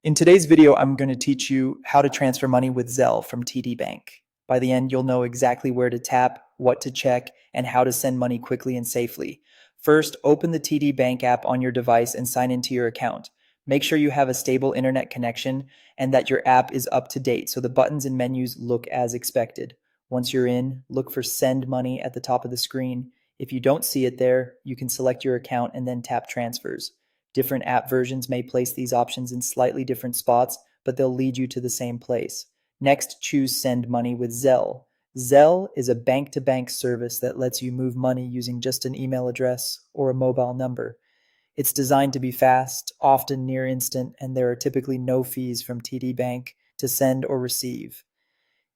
In today's video, I'm going to teach you how to transfer money with Zelle from TD Bank. By the end, you'll know exactly where to tap, what to check, and how to send money quickly and safely. First, open the TD Bank app on your device and sign into your account. Make sure you have a stable internet connection and that your app is up to date so the buttons and menus look as expected. Once you're in, look for Send Money at the top of the screen. If you don't see it there, you can select your account and then tap Transfers. Different app versions may place these options in slightly different spots, but they'll lead you to the same place. Next, choose Send Money with Zelle. Zelle is a bank-to-bank service that lets you move money using just an email address or a mobile number. It's designed to be fast, often near instant, and there are typically no fees from TD Bank to send or receive.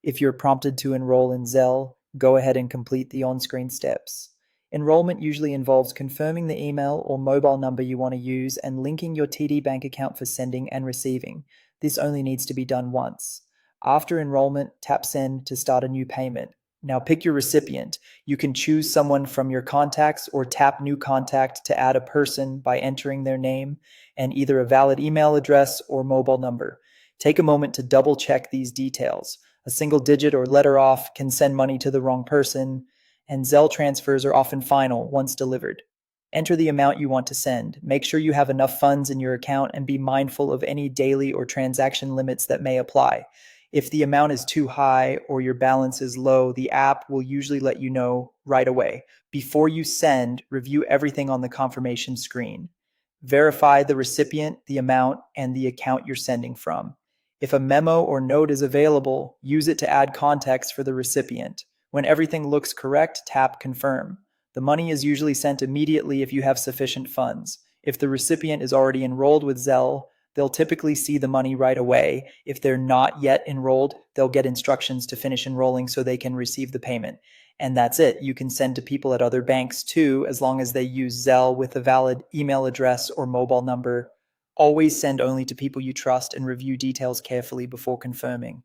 If you're prompted to enroll in Zell, go ahead and complete the on-screen steps. Enrollment usually involves confirming the email or mobile number you want to use and linking your TD Bank account for sending and receiving. This only needs to be done once. After enrollment, tap Send to start a new payment. Now pick your recipient. You can choose someone from your contacts or tap New Contact to add a person by entering their name and either a valid email address or mobile number. Take a moment to double check these details. A single digit or letter off can send money to the wrong person, and Zelle transfers are often final once delivered. Enter the amount you want to send. Make sure you have enough funds in your account and be mindful of any daily or transaction limits that may apply. If the amount is too high or your balance is low, the app will usually let you know right away. Before you send, review everything on the confirmation screen. Verify the recipient, the amount, and the account you're sending from. If a memo or note is available, use it to add context for the recipient. When everything looks correct, tap Confirm. The money is usually sent immediately if you have sufficient funds. If the recipient is already enrolled with Zelle, they'll typically see the money right away. If they're not yet enrolled, they'll get instructions to finish enrolling so they can receive the payment. And that's it. You can send to people at other banks too, as long as they use Zelle with a valid email address or mobile number. Always send only to people you trust and review details carefully before confirming.